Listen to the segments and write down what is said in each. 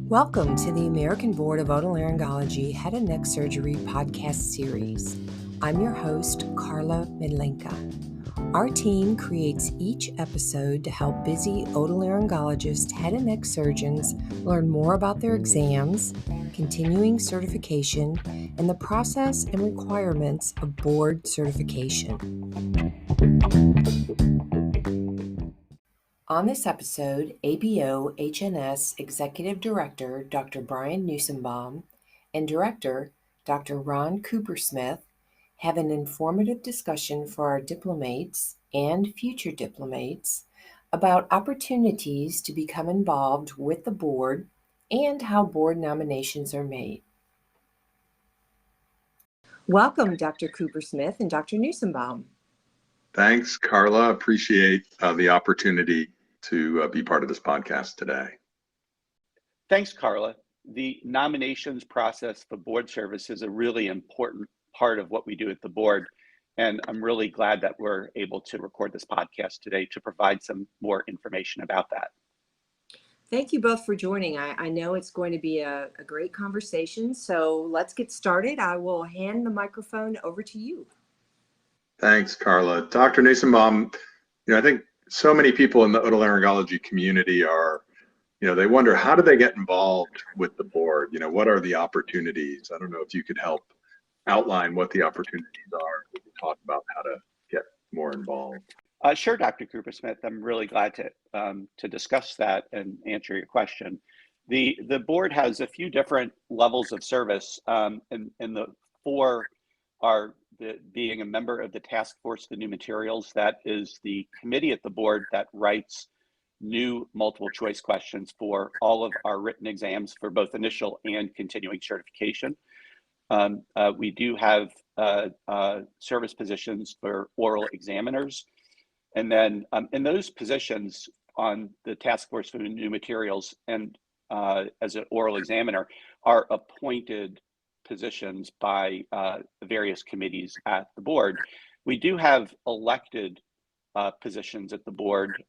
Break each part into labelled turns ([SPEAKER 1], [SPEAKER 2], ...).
[SPEAKER 1] Welcome to the American Board of Otolaryngology Head and Neck Surgery podcast series. I'm your host, Carla Medlenka. Our team creates each episode to help busy otolaryngologist head and neck surgeons learn more about their exams, continuing certification, and the process and requirements of board certification. On this episode, ABOHNS Executive Director Dr. Brian Nussenbaum and Director Dr. Ron Kuppersmith have an informative discussion for our diplomates and future diplomates about opportunities to become involved with the board and how board nominations are made. Welcome, Dr. Kuppersmith and Dr. Nussenbaum.
[SPEAKER 2] Thanks, Carla. Appreciate the opportunity to be part of this podcast today.
[SPEAKER 3] Thanks, Carla. The nominations process for board service is a really important part of what we do at the board. And I'm really glad that we're able to record this podcast today to provide some more information about that.
[SPEAKER 1] Thank you both for joining. I know it's going to be a great conversation. So let's get started. I will hand the microphone over to you.
[SPEAKER 2] Thanks, Carla. Dr. Nussenbaum, I think so many people in the otolaryngology community are, they wonder, how do they get involved with the board? What are the opportunities? I don't know if you could help outline what the opportunities are. We can talk about how to get more involved.
[SPEAKER 3] Sure, Dr. Kuppersmith. I'm really glad to discuss that and answer your question. The board has a few different levels of service, and the four are being a member of the task force for new materials. That is the committee at the board that writes new multiple choice questions for all of our written exams for both initial and continuing certification. We do have service positions for oral examiners. And then in those positions on the task force for new materials and as an oral examiner are appointed positions by the various committees at the board. We do have elected positions at the board.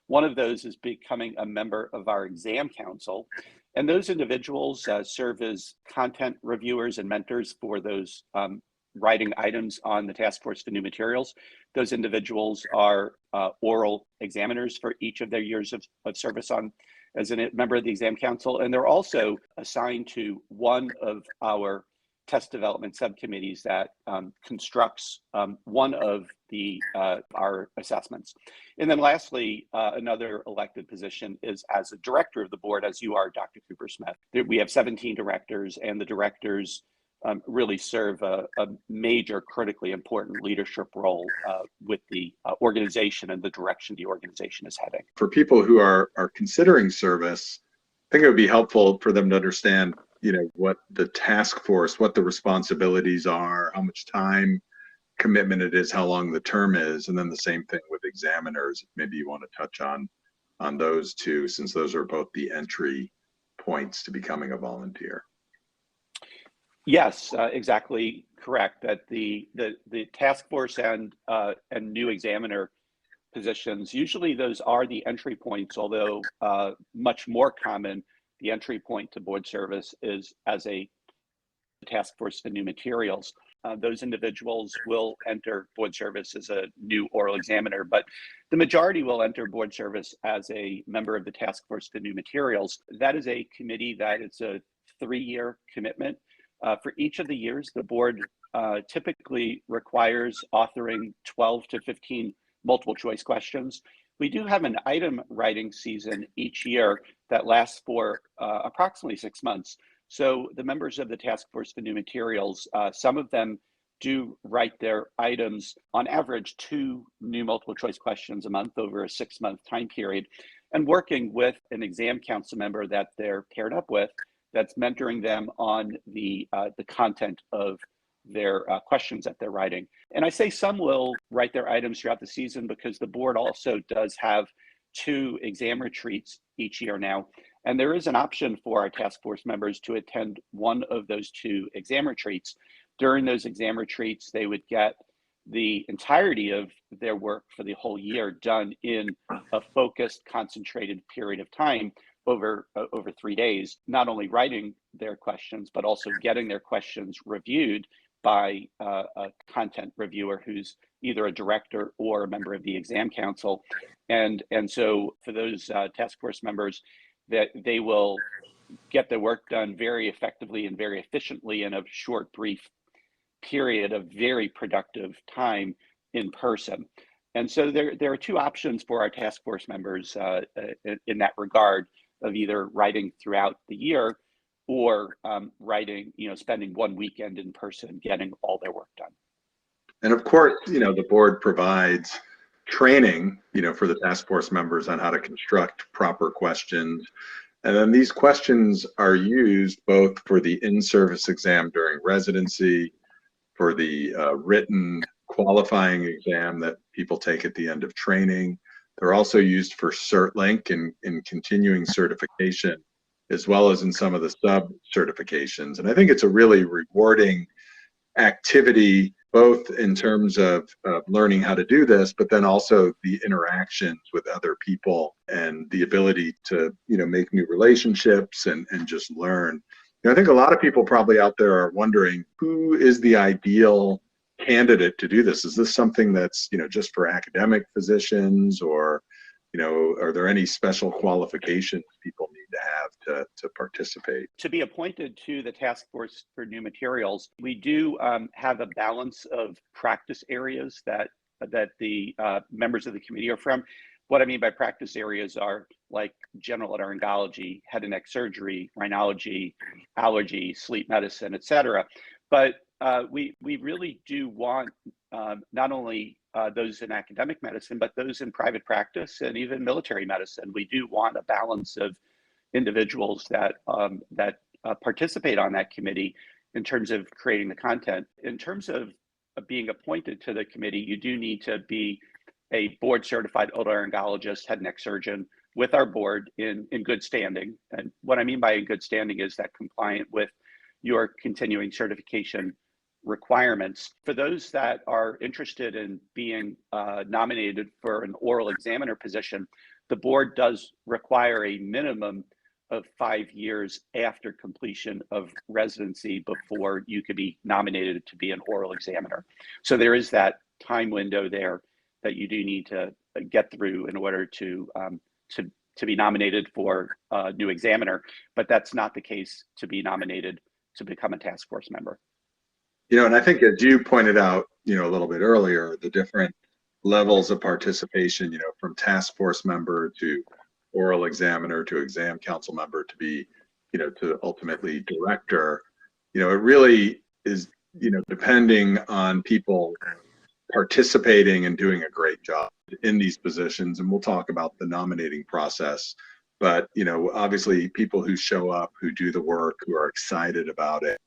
[SPEAKER 3] One of those is becoming a member of our exam council. And those individuals serve as content reviewers and mentors for those writing items on the task force for new materials. Those individuals are oral examiners for each of their years of service as a member of the exam council. And they're also assigned to one of our test development subcommittees that constructs one of our assessments. And then lastly, another elected position is as a director of the board, as you are, Dr. Kuppersmith. We have 17 directors, and the directors really serve a major, critically important leadership role with the organization and the direction the organization is heading.
[SPEAKER 2] For people who are considering service, I think it would be helpful for them to understand, what the task force, what the responsibilities are, how much time commitment it is, how long the term is, and then the same thing with examiners. Maybe you want to touch on those two, since those are both the entry points to becoming a volunteer.
[SPEAKER 3] Yes, exactly correct. That the task force and new examiner positions, usually those are the entry points, although much more common, the entry point to board service is as a task force for new materials. Those individuals will enter board service as a new oral examiner, but the majority will enter board service as a member of the task force for new materials. That is a committee that is a 3-year commitment. For each of the years, the board typically requires authoring 12 to 15 multiple choice questions. We do have an item writing season each year that lasts for approximately 6 months. So the members of the task force for new materials, some of them do write their items on average 2 new multiple choice questions a month over a 6-month time period, and working with an exam council member that they're paired up with that's mentoring them on the content of their questions that they're writing. And I say some will write their items throughout the season because the board also does have 2 exam retreats each year now. And there is an option for our task force members to attend one of those 2 exam retreats. During those exam retreats, they would get the entirety of their work for the whole year done in a focused, concentrated period of time over 3 days, not only writing their questions, but also getting their questions reviewed by a content reviewer who's either a director or a member of the exam council. And so for those task force members, that they will get their work done very effectively and very efficiently in a short, brief period of very productive time in person. And so there are two options for our task force members in that regard, of either writing throughout the year or writing, spending one weekend in person, getting all their work done.
[SPEAKER 2] And of course, the board provides training, for the task force members on how to construct proper questions. And then these questions are used both for the in-service exam during residency, for the written qualifying exam that people take at the end of training. They're also used for CertLink in continuing certification, as well as in some of the sub-certifications. And I think it's a really rewarding activity, both in terms of learning how to do this, but then also the interactions with other people and the ability to, make new relationships and just learn. I think a lot of people probably out there are wondering, who is the ideal candidate to do this? Is this something that's, just for academic physicians, or, are there any special qualifications people need to have to participate?
[SPEAKER 3] To be appointed to the task force for new materials, we do have a balance of practice areas that the members of the committee are from. What I mean by practice areas are like general otolaryngology, head and neck surgery, rhinology, allergy, sleep medicine, et cetera. But we really do want not only those in academic medicine, but those in private practice and even military medicine. We do want a balance of individuals that participate on that committee in terms of creating the content. In terms of being appointed to the committee, you do need to be a board certified otolaryngologist, head and neck surgeon with our board in good standing. And what I mean by in good standing is that compliant with your continuing certification requirements. For those that are interested in being nominated for an oral examiner position, the board does require a minimum of 5 years after completion of residency before you could be nominated to be an oral examiner. So there is that time window there that you do need to get through in order to be nominated for a new examiner, but that's not the case to be nominated to become a task force member.
[SPEAKER 2] And I think, as you pointed out, a little bit earlier, the different levels of participation, from task force member to oral examiner to exam council member to be, to ultimately director, it really is, depending on people participating and doing a great job in these positions. And we'll talk about the nominating process, but, obviously people who show up, who do the work, who are excited about it,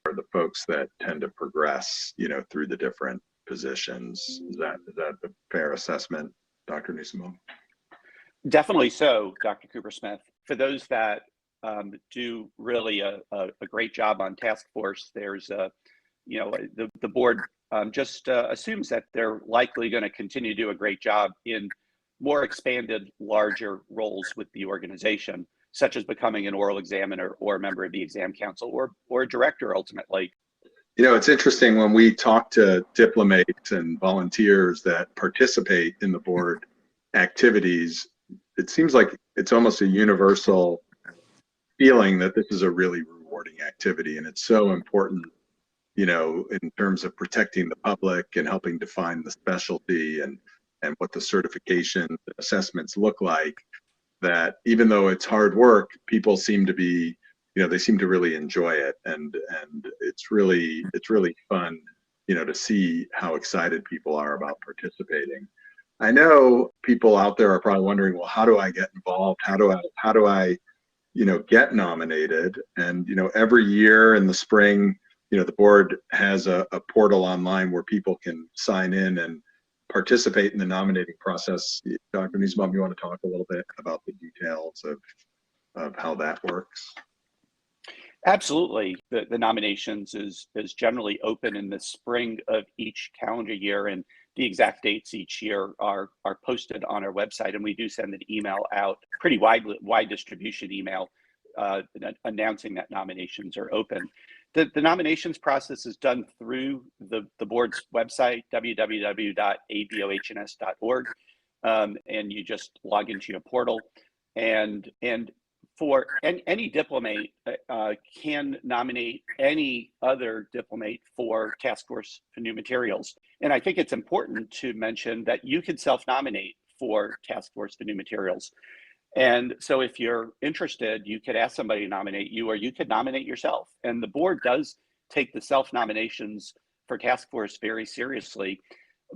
[SPEAKER 2] are the folks that tend to progress, through the different positions. Is that a fair assessment, Dr. Nussenbaum?
[SPEAKER 3] Definitely so, Dr. Kuppersmith. For those that do really a great job on task force, there's the board just assumes that they're likely going to continue to do a great job in more expanded, larger roles with the organization, such as becoming an oral examiner or a member of the exam council or a director ultimately.
[SPEAKER 2] It's interesting when we talk to diplomates and volunteers that participate in the board activities, it seems like it's almost a universal feeling that this is a really rewarding activity. And it's so important, in terms of protecting the public and helping define the specialty and what the certification assessments look like, that even though it's hard work, people seem to be, they seem to really enjoy it. And it's really fun, to see how excited people are about participating. I know people out there are probably wondering, well, how do I get involved? How do I get nominated? And, every year in the spring, the board has a portal online where people can sign in and participate in the nominating process. Dr. Nussenbaum, you want to talk a little bit about the details of how that works?
[SPEAKER 3] Absolutely. The nominations is generally open in the spring of each calendar year, and the exact dates each year are posted on our website, and we do send an email out, pretty wide distribution email, announcing that nominations are open. The nominations process is done through the board's website, www.abohns.org, and you just log into your portal, and for any diplomate can nominate any other diplomate for Task Force for New Materials. And I think it's important to mention that you can self-nominate for Task Force for New Materials. And so if you're interested, you could ask somebody to nominate you, or you could nominate yourself. And the board does take the self-nominations for Task Force very seriously,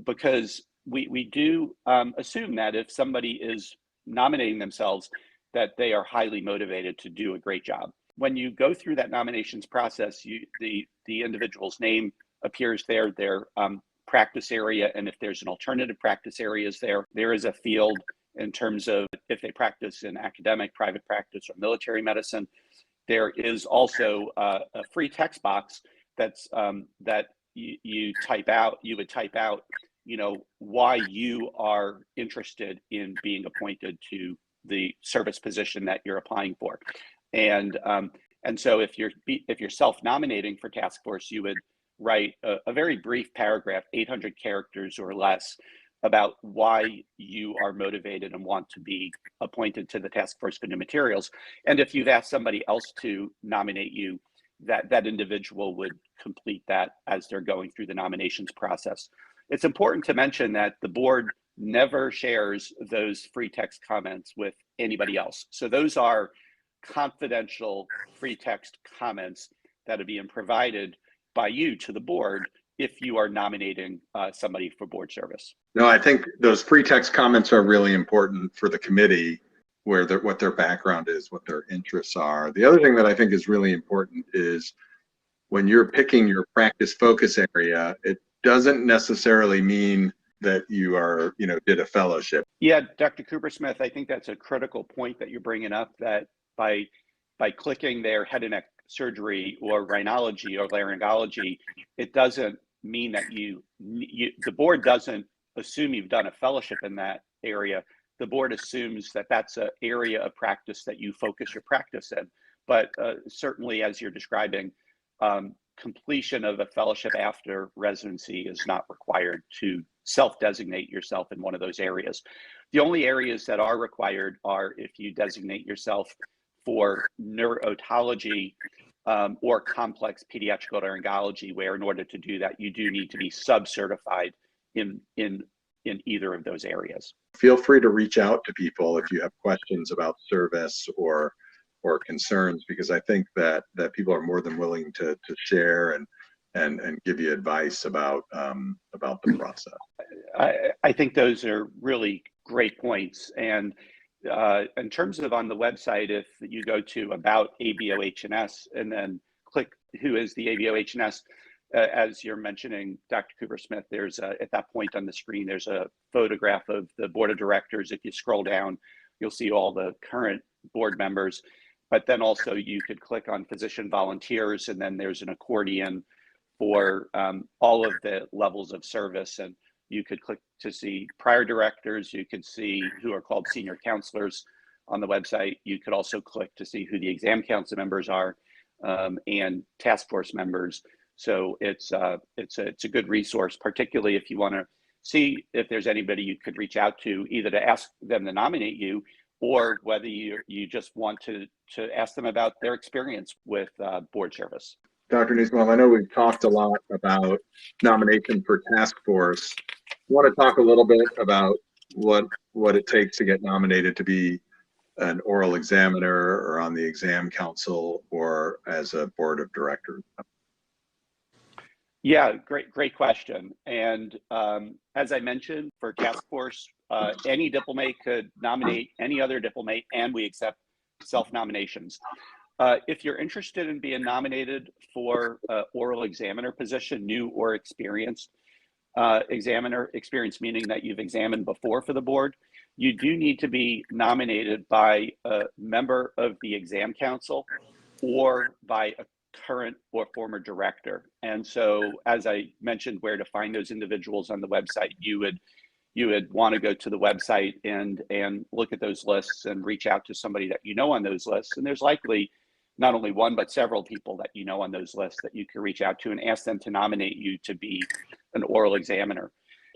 [SPEAKER 3] because we do assume that if somebody is nominating themselves, that they are highly motivated to do a great job. When you go through that nominations process, the individual's name appears there, their practice area, and if there's an alternative practice areas there is a field in terms of if they practice in academic, private practice, or military medicine. There is also a free text box that's that you type out. You would type out, why you are interested in being appointed to the service position that you're applying for, and so if you're self-nominating for task force, you would write a very brief paragraph, 800 characters or less, about why you are motivated and want to be appointed to the Task Force for New Materials. And if you've asked somebody else to nominate you, that individual would complete that as they're going through the nominations process. It's important to mention that the board never shares those free text comments with anybody else. So those are confidential free text comments that are being provided by you to the board if you are nominating somebody for board service.
[SPEAKER 2] No, I think those free text comments are really important for the committee, what their background is, what their interests are. The other thing that I think is really important is when you're picking your practice focus area, it doesn't necessarily mean that you are, did a fellowship.
[SPEAKER 3] Yeah, Dr. Kuppersmith, I think that's a critical point that you're bringing up, that by clicking their head and neck surgery or rhinology or laryngology, it doesn't mean that the board doesn't assume you've done a fellowship in that area. The board assumes that that's an area of practice that you focus your practice in. But certainly, as you're describing, completion of a fellowship after residency is not required to self-designate yourself in one of those areas. The only areas that are required are if you designate yourself for neurotology or complex pediatric otolaryngology, where in order to do that, you do need to be sub-certified in either of those areas.
[SPEAKER 2] Feel free to reach out to people if you have questions about service or concerns, because I think that people are more than willing to share and give you advice about the process.
[SPEAKER 3] I think those are really great points. And in terms of on the website, if you go to About ABOHNS and then click Who is the ABOHNS, as you're mentioning, Dr. Kuppersmith, there's at that point on the screen, there's a photograph of the board of directors. If you scroll down, you'll see all the current board members. But then also you could click on physician volunteers, and then there's an accordion for all of the levels of service. And you could click to see prior directors. You could see who are called senior counselors on the website. You could also click to see who the exam council members are and task force members. So it's a good resource, particularly if you want to see if there's anybody you could reach out to, either to ask them to nominate you, or whether you just want to ask them about their experience with board service.
[SPEAKER 2] Dr. Nussenbaum, I know we've talked a lot about nomination for task force. I want to talk a little bit about what it takes to get nominated to be an oral examiner or on the exam council or as a board of directors.
[SPEAKER 3] Yeah, great question. And as I mentioned, for task force, any diplomate could nominate any other diplomate, and we accept self-nominations. If you're interested in being nominated for oral examiner position, new or experienced examiner, experience meaning that you've examined before for the board, you do need to be nominated by a member of the exam council or by a current or former director. And so, as I mentioned, where to find those individuals on the website, you would want to go to the website and look at those lists and reach out to somebody that you know on those lists. And there's likely not only one, but several people that you know on those lists that you can reach out to and ask them to nominate you to be an oral examiner.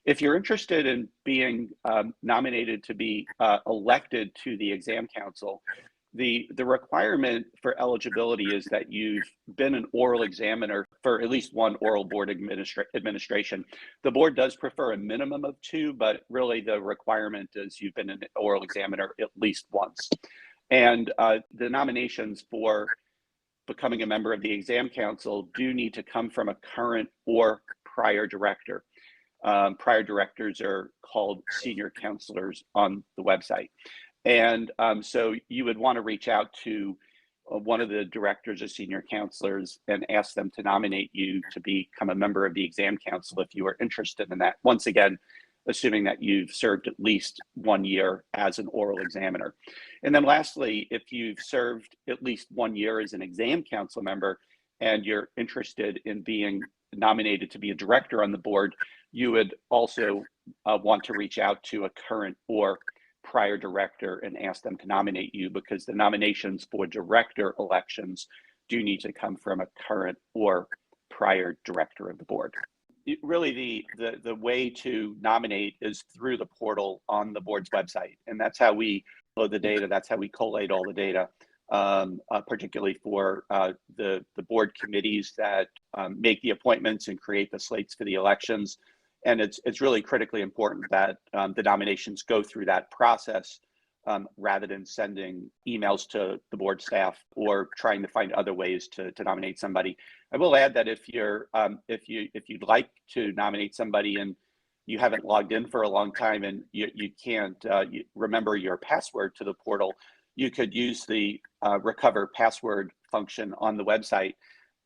[SPEAKER 3] If you're interested in being nominated to be elected to the exam council, the requirement for eligibility is that you've been an oral examiner for at least one oral board administration. The board does prefer a minimum of 2, but really the requirement is you've been an oral examiner at least once. And the nominations for becoming a member of the exam council do need to come from a current or prior director. Prior directors are called senior counselors on the website. And so you would want to reach out to one of the directors or senior counselors and ask them to nominate you to become a member of the exam council if you are interested in that. Once again, assuming that you've served at least 1 year as an oral examiner. And then lastly, if you've served at least 1 year as an exam council member and you're interested in being nominated to be a director on the board, you would also want to reach out to a current or prior director and ask them to nominate you, because the nominations for director elections do need to come from a current or prior director of the board. Really, the way to nominate is through the portal on the board's website, and that's how we load the data. That's how we collate all the data, particularly for the board committees that make the appointments and create the slates for the elections. And it's really critically important that the nominations go through that process rather than sending emails to the board staff or trying to find other ways to nominate somebody. I will add that if you'd like to nominate somebody and you haven't logged in for a long time and you can't remember your password to the portal, you could use the recover password function on the website.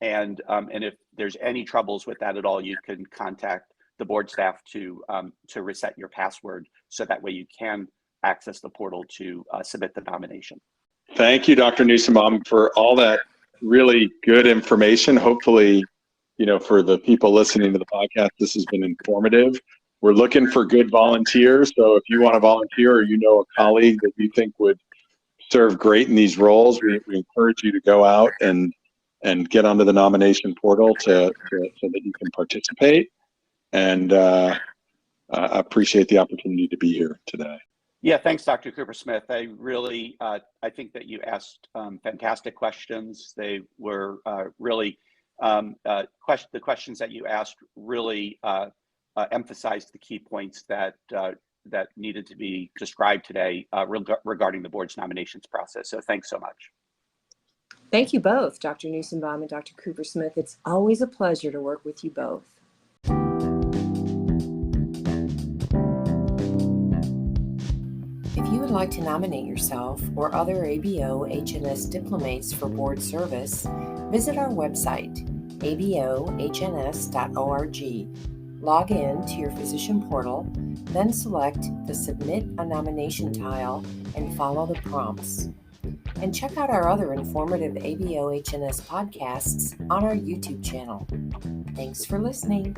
[SPEAKER 3] And if there's any troubles with that at all, you can contact the board staff to reset your password, so that way you can access the portal to submit the nomination.
[SPEAKER 2] Thank you, Dr. Nussenbaum, for all that really good information. Hopefully, for the people listening to the podcast, this has been informative. We're looking for good volunteers. So if you want to volunteer or you know a colleague that you think would serve great in these roles, we encourage you to go out and get onto the nomination portal so that you can participate. And I appreciate the opportunity to be here today.
[SPEAKER 3] Yeah, thanks, Dr. Kuppersmith. I really, I think that you asked fantastic questions. They were really, the questions that you asked really emphasized the key points that needed to be described today regarding the board's nominations process. So thanks so much.
[SPEAKER 1] Thank you both, Dr. Nussenbaum and Dr. Kuppersmith. It's always a pleasure to work with you both. If you would like to nominate yourself or other ABO-HNS diplomates for board service, visit our website, abohns.org. Log in to your physician portal, then select the Submit a Nomination tile and follow the prompts. And check out our other informative ABO-HNS podcasts on our YouTube channel. Thanks for listening.